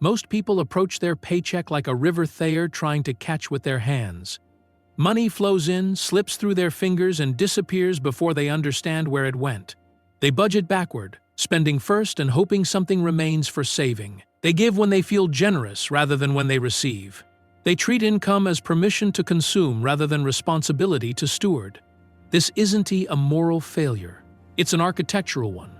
Most people approach their paycheck like a river Thayer trying to catch with their hands. Money flows in, slips through their fingers, and disappears before they understand where it went. They budget backward, spending first and hoping something remains for saving. They give when they feel generous rather than when they receive. They treat income as permission to consume rather than responsibility to steward. This isn't a moral failure. It's an architectural one.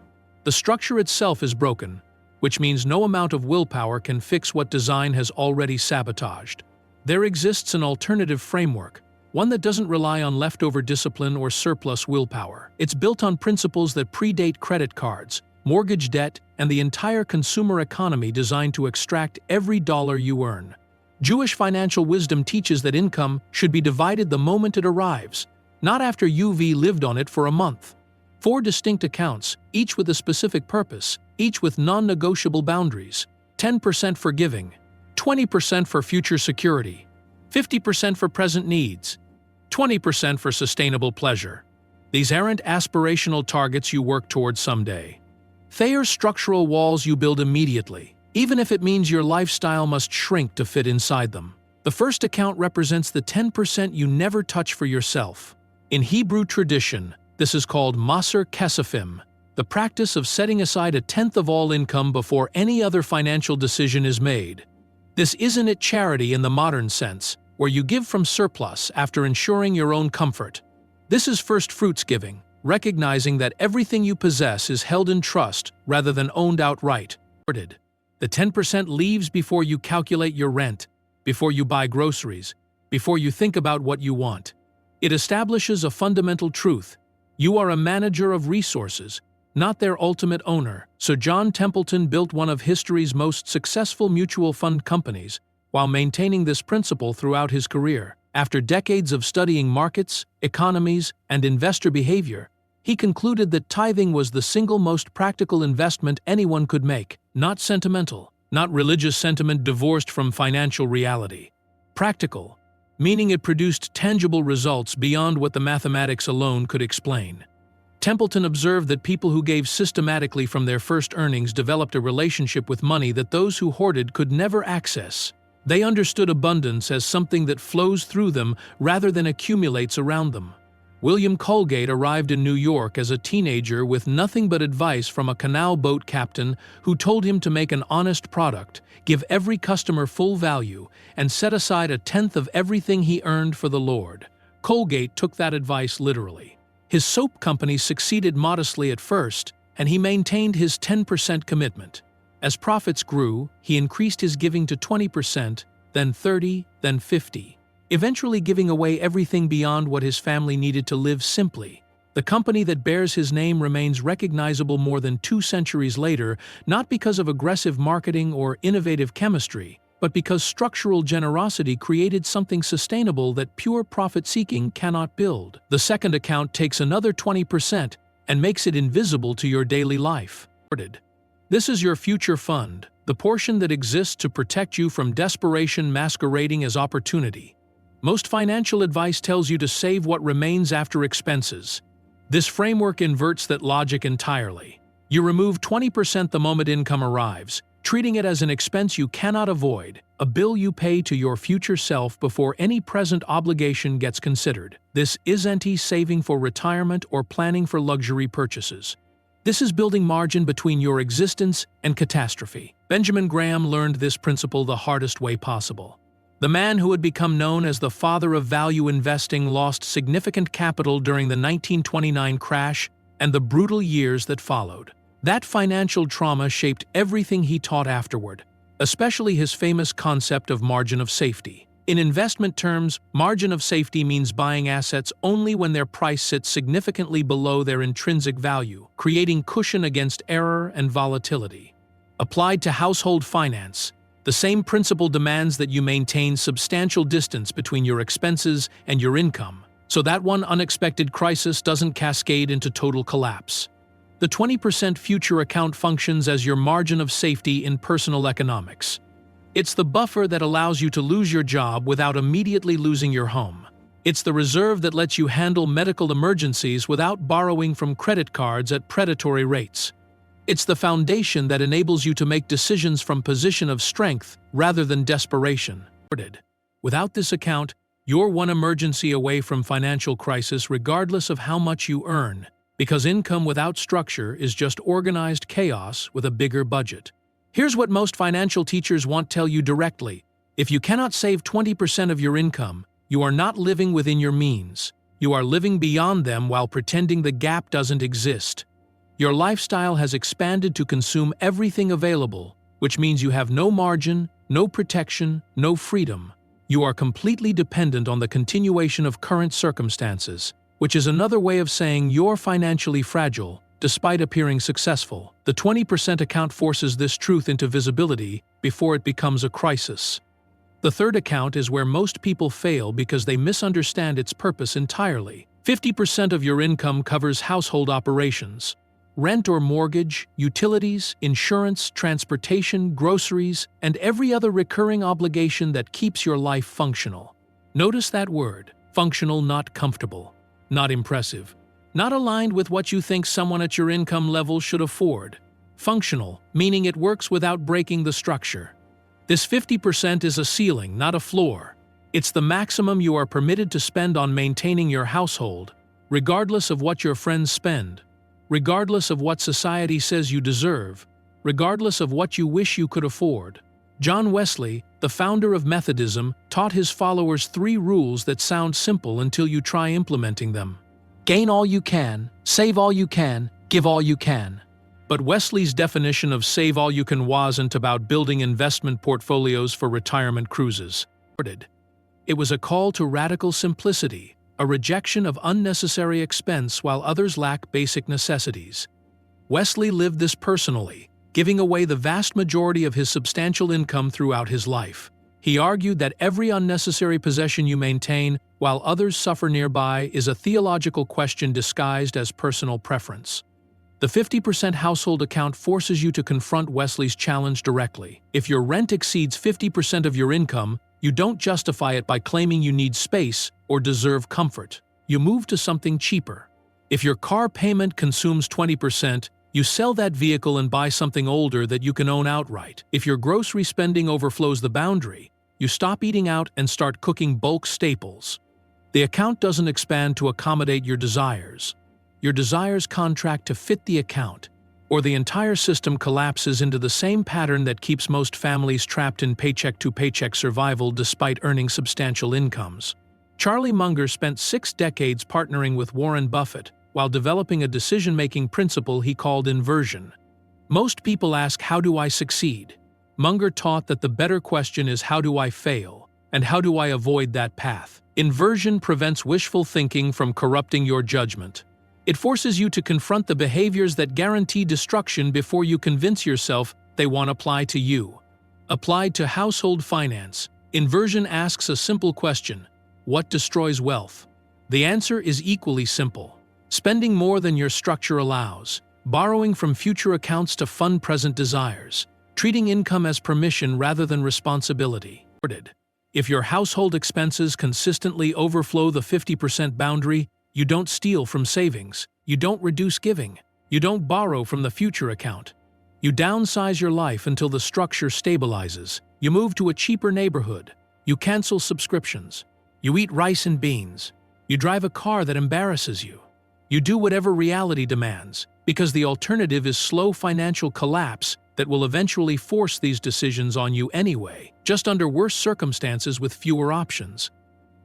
The structure itself is broken, which means no amount of willpower can fix what design has already sabotaged. There exists an alternative framework, one that doesn't rely on leftover discipline or surplus willpower. It's built on principles that predate credit cards, mortgage debt, and the entire consumer economy designed to extract every dollar you earn. Jewish financial wisdom teaches that income should be divided the moment it arrives, not after you've lived on it for a month. 4 distinct accounts, each with a specific purpose, each with non-negotiable boundaries. 10% for giving, 20% for future security, 50% for present needs, 20% for sustainable pleasure. These aren't aspirational targets you work towards someday. They are structural walls you build immediately, even if it means your lifestyle must shrink to fit inside them. The first account represents the 10% you never touch for yourself. In Hebrew tradition, this is called Maser Kesefim, the practice of setting aside a tenth of all income before any other financial decision is made. This isn't charity in the modern sense, where you give from surplus after ensuring your own comfort. This is first fruits giving, recognizing that everything you possess is held in trust rather than owned outright. The 10% leaves before you calculate your rent, before you buy groceries, before you think about what you want. It establishes a fundamental truth. You are a manager of resources, not their ultimate owner. Sir John Templeton built one of history's most successful mutual fund companies while maintaining this principle throughout his career. After decades of studying markets, economies, and investor behavior, he concluded that tithing was the single most practical investment anyone could make. Not sentimental, not religious sentiment divorced from financial reality. Practical, meaning it produced tangible results beyond what the mathematics alone could explain. Templeton observed that people who gave systematically from their first earnings developed a relationship with money that those who hoarded could never access. They understood abundance as something that flows through them rather than accumulates around them. William Colgate arrived in New York as a teenager with nothing but advice from a canal boat captain who told him to make an honest product, give every customer full value, and set aside a tenth of everything he earned for the Lord. Colgate took that advice literally. His soap company succeeded modestly at first, and he maintained his 10% commitment. As profits grew, he increased his giving to 20%, then 30%, then 50%. Eventually giving away everything beyond what his family needed to live simply. The company that bears his name remains recognizable more than 2 centuries later, not because of aggressive marketing or innovative chemistry, but because structural generosity created something sustainable that pure profit-seeking cannot build. The second account takes another 20% and makes it invisible to your daily life. This is your future fund, the portion that exists to protect you from desperation masquerading as opportunity. Most financial advice tells you to save what remains after expenses. This framework inverts that logic entirely. You remove 20% the moment income arrives, treating it as an expense you cannot avoid, a bill you pay to your future self before any present obligation gets considered. This isn't saving for retirement or planning for luxury purchases. This is building margin between your existence and catastrophe. Benjamin Graham learned this principle the hardest way possible. The man who had become known as the father of value investing lost significant capital during the 1929 crash and the brutal years that followed. That financial trauma shaped everything he taught afterward, especially his famous concept of margin of safety. In investment terms, margin of safety means buying assets only when their price sits significantly below their intrinsic value, creating cushion against error and volatility. Applied to household finance, the same principle demands that you maintain substantial distance between your expenses and your income, so that one unexpected crisis doesn't cascade into total collapse. The 20% future account functions as your margin of safety in personal economics. It's the buffer that allows you to lose your job without immediately losing your home. It's the reserve that lets you handle medical emergencies without borrowing from credit cards at predatory rates. It's the foundation that enables you to make decisions from a position of strength rather than desperation. Without this account, you're one emergency away from financial crisis regardless of how much you earn, because income without structure is just organized chaos with a bigger budget. Here's what most financial teachers won't tell you directly. If you cannot save 20% of your income, you are not living within your means. You are living beyond them while pretending the gap doesn't exist. Your lifestyle has expanded to consume everything available, which means you have no margin, no protection, no freedom. You are completely dependent on the continuation of current circumstances, which is another way of saying you're financially fragile, despite appearing successful. The 20% account forces this truth into visibility before it becomes a crisis. The third account is where most people fail because they misunderstand its purpose entirely. 50% of your income covers household operations. Rent or mortgage, utilities, insurance, transportation, groceries, and every other recurring obligation that keeps your life functional. Notice that word, functional, not comfortable, not impressive, not aligned with what you think someone at your income level should afford. Functional, meaning it works without breaking the structure. This 50% is a ceiling, not a floor. It's the maximum you are permitted to spend on maintaining your household, regardless of what your friends spend, regardless of what society says you deserve, regardless of what you wish you could afford. John Wesley, the founder of Methodism, taught his followers 3 rules that sound simple until you try implementing them. Gain all you can, save all you can, give all you can. But Wesley's definition of save all you can wasn't about building investment portfolios for retirement cruises. It was a call to radical simplicity, a rejection of unnecessary expense while others lack basic necessities. Wesley lived this personally, giving away the vast majority of his substantial income throughout his life. He argued that every unnecessary possession you maintain while others suffer nearby is a theological question disguised as personal preference. The 50% household account forces you to confront Wesley's challenge directly. If your rent exceeds 50% of your income, you don't justify it by claiming you need space or deserve comfort. You move to something cheaper. If your car payment consumes 20%, you sell that vehicle and buy something older that you can own outright. If your grocery spending overflows the boundary, you stop eating out and start cooking bulk staples. The account doesn't expand to accommodate your desires. Your desires contract to fit the account, or the entire system collapses into the same pattern that keeps most families trapped in paycheck-to-paycheck survival despite earning substantial incomes. Charlie Munger spent 6 decades partnering with Warren Buffett while developing a decision-making principle he called inversion. Most people ask, how do I succeed? Munger taught that the better question is, how do I fail? And how do I avoid that path? Inversion prevents wishful thinking from corrupting your judgment. It forces you to confront the behaviors that guarantee destruction before you convince yourself they won't apply to you. Applied to household finance, inversion asks a simple question: what destroys wealth? The answer is equally simple: spending more than your structure allows, borrowing from future accounts to fund present desires, treating income as permission rather than responsibility. If your household expenses consistently overflow the 50% boundary, you don't steal from savings, you don't reduce giving, you don't borrow from the future account. You downsize your life until the structure stabilizes. You move to a cheaper neighborhood. You cancel subscriptions. You eat rice and beans. You drive a car that embarrasses you. You do whatever reality demands, because the alternative is slow financial collapse that will eventually force these decisions on you anyway, just under worse circumstances with fewer options.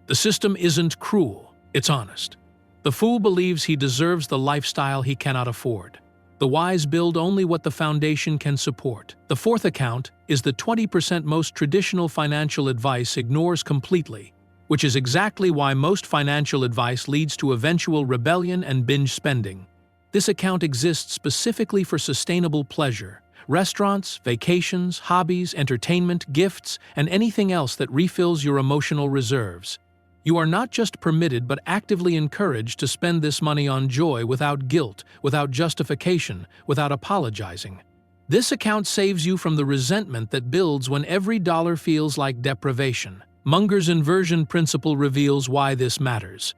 The system isn't cruel, it's honest. The fool believes he deserves the lifestyle he cannot afford. The wise build only what the foundation can support. The fourth account is the 20% most traditional financial advice ignores completely, which is exactly why most financial advice leads to eventual rebellion and binge spending. This account exists specifically for sustainable pleasure: restaurants, vacations, hobbies, entertainment, gifts, and anything else that refills your emotional reserves. You are not just permitted but actively encouraged to spend this money on joy without guilt, without justification, without apologizing. This account saves you from the resentment that builds when every dollar feels like deprivation. Munger's inversion principle reveals why this matters.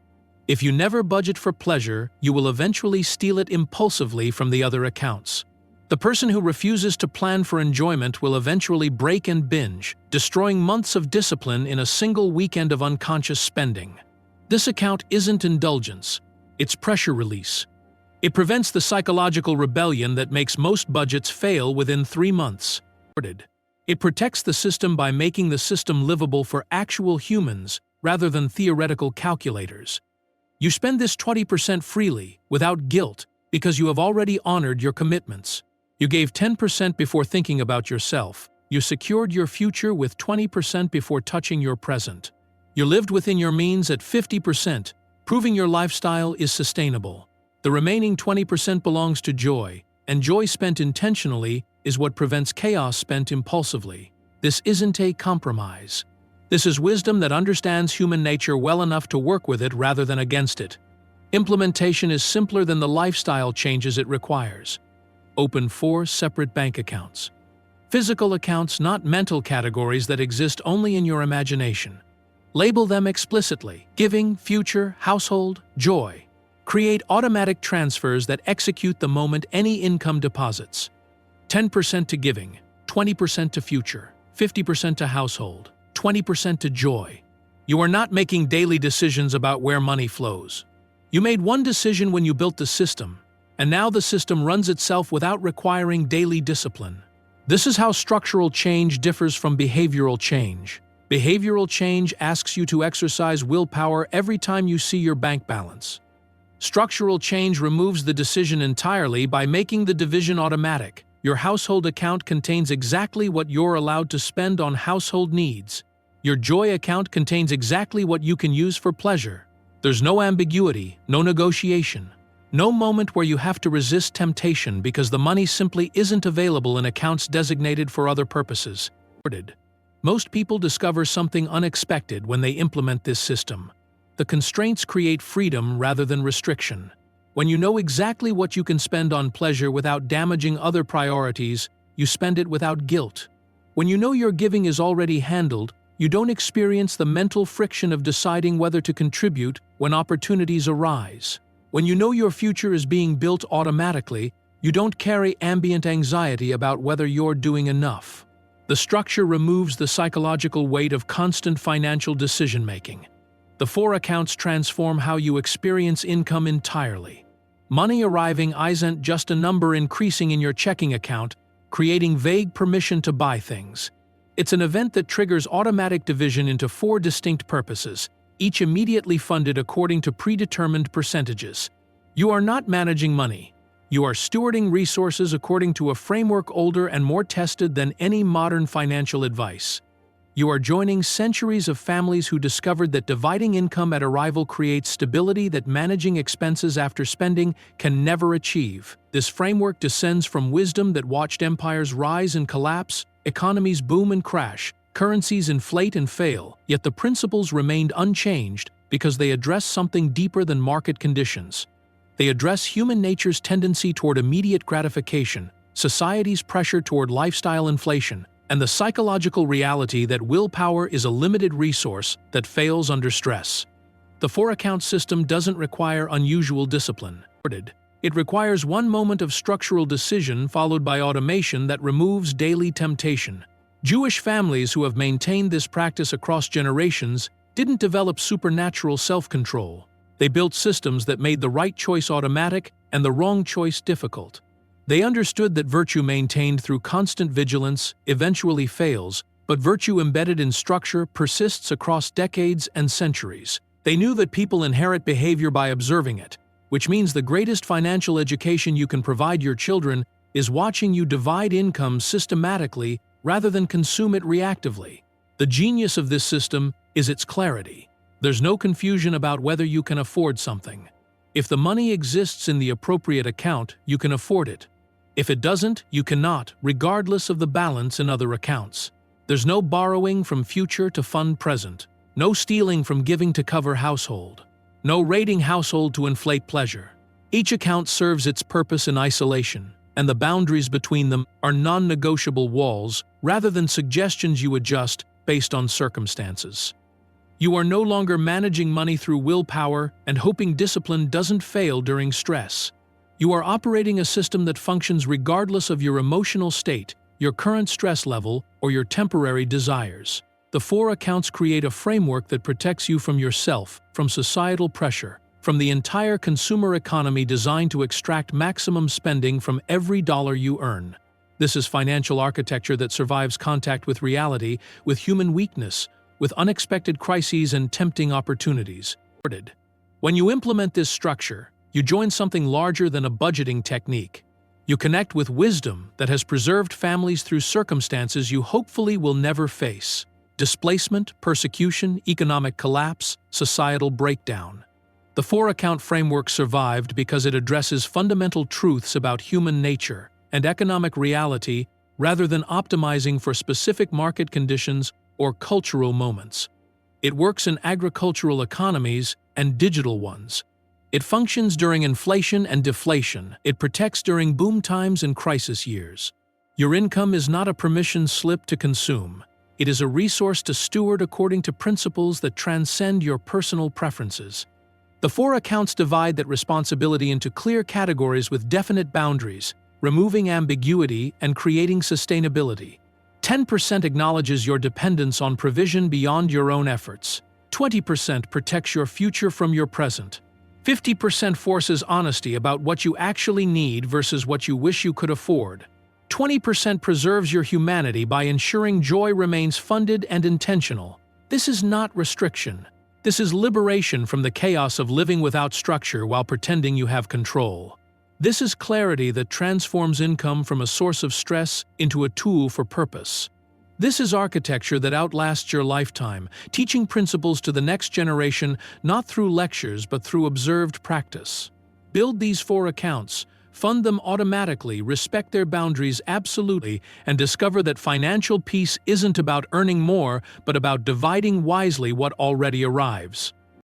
If you never budget for pleasure, you will eventually steal it impulsively from the other accounts. The person who refuses to plan for enjoyment will eventually break and binge, destroying months of discipline in a single weekend of unconscious spending. This account isn't indulgence, it's pressure release. It prevents the psychological rebellion that makes most budgets fail within 3 months. It protects the system by making the system livable for actual humans rather than theoretical calculators. You spend this 20% freely, without guilt, because you have already honored your commitments. You gave 10% before thinking about yourself. You secured your future with 20% before touching your present. You lived within your means at 50%, proving your lifestyle is sustainable. The remaining 20% belongs to joy, and joy spent intentionally is what prevents chaos spent impulsively. This isn't a compromise. This is wisdom that understands human nature well enough to work with it rather than against it. Implementation is simpler than the lifestyle changes it requires. Open 4 separate bank accounts. Physical accounts, not mental categories that exist only in your imagination. Label them explicitly: giving, future, household, joy. Create automatic transfers that execute the moment any income deposits. 10% to giving, 20% to future, 50% to household, 20% to joy. You are not making daily decisions about where money flows. You made one decision when you built the system, and now the system runs itself without requiring daily discipline. This is how structural change differs from behavioral change. Behavioral change asks you to exercise willpower every time you see your bank balance. Structural change removes the decision entirely by making the division automatic. Your household account contains exactly what you're allowed to spend on household needs. Your joy account contains exactly what you can use for pleasure. There's no ambiguity, no negotiation. No moment where you have to resist temptation because the money simply isn't available in accounts designated for other purposes. Most people discover something unexpected when they implement this system. The constraints create freedom rather than restriction. When you know exactly what you can spend on pleasure without damaging other priorities, you spend it without guilt. When you know your giving is already handled, you don't experience the mental friction of deciding whether to contribute when opportunities arise. When you know your future is being built automatically, you don't carry ambient anxiety about whether you're doing enough. The structure removes the psychological weight of constant financial decision-making. The 4 accounts transform how you experience income entirely. Money arriving isn't just a number increasing in your checking account, creating vague permission to buy things. It's an event that triggers automatic division into 4 distinct purposes, each immediately funded according to predetermined percentages. You are not managing money. You are stewarding resources according to a framework older and more tested than any modern financial advice. You are joining centuries of families who discovered that dividing income at arrival creates stability that managing expenses after spending can never achieve. This framework descends from wisdom that watched empires rise and collapse, economies boom and crash, currencies inflate and fail, yet the principles remained unchanged because they address something deeper than market conditions. They address human nature's tendency toward immediate gratification, society's pressure toward lifestyle inflation, and the psychological reality that willpower is a limited resource that fails under stress. The 4-account system doesn't require unusual discipline. It requires one moment of structural decision followed by automation that removes daily temptation. Jewish families who have maintained this practice across generations didn't develop supernatural self-control. They built systems that made the right choice automatic and the wrong choice difficult. They understood that virtue maintained through constant vigilance eventually fails, but virtue embedded in structure persists across decades and centuries. They knew that people inherit behavior by observing it, which means the greatest financial education you can provide your children is watching you divide income systematically rather than consume it reactively. The genius of this system is its clarity. There's no confusion about whether you can afford something. If the money exists in the appropriate account, you can afford it. If it doesn't, you cannot, regardless of the balance in other accounts. There's no borrowing from future to fund present, no stealing from giving to cover household, no raiding household to inflate pleasure. Each account serves its purpose in isolation, and the boundaries between them are non-negotiable walls rather than suggestions you adjust based on circumstances. You are no longer managing money through willpower and hoping discipline doesn't fail during stress. You are operating a system that functions regardless of your emotional state, your current stress level, or your temporary desires. The 4 accounts create a framework that protects you from yourself, from societal pressure, from the entire consumer economy designed to extract maximum spending from every dollar you earn. This is financial architecture that survives contact with reality, with human weakness, with unexpected crises and tempting opportunities. When you implement this structure, you join something larger than a budgeting technique. You connect with wisdom that has preserved families through circumstances you hopefully will never face: displacement, persecution, economic collapse, societal breakdown. The 4-account framework survived because it addresses fundamental truths about human nature and economic reality rather than optimizing for specific market conditions or cultural moments. It works in agricultural economies and digital ones. It functions during inflation and deflation. It protects during boom times and crisis years. Your income is not a permission slip to consume. It is a resource to steward according to principles that transcend your personal preferences. The 4 accounts divide that responsibility into clear categories with definite boundaries, removing ambiguity and creating sustainability. 10% acknowledges your dependence on provision beyond your own efforts. 20% protects your future from your present. 50% forces honesty about what you actually need versus what you wish you could afford. 20% preserves your humanity by ensuring joy remains funded and intentional. This is not restriction. This is liberation from the chaos of living without structure while pretending you have control. This is clarity that transforms income from a source of stress into a tool for purpose. This is architecture that outlasts your lifetime, teaching principles to the next generation not through lectures but through observed practice. Build these 4 accounts, fund them automatically, respect their boundaries absolutely, and discover that financial peace isn't about earning more but about dividing wisely what already arrives.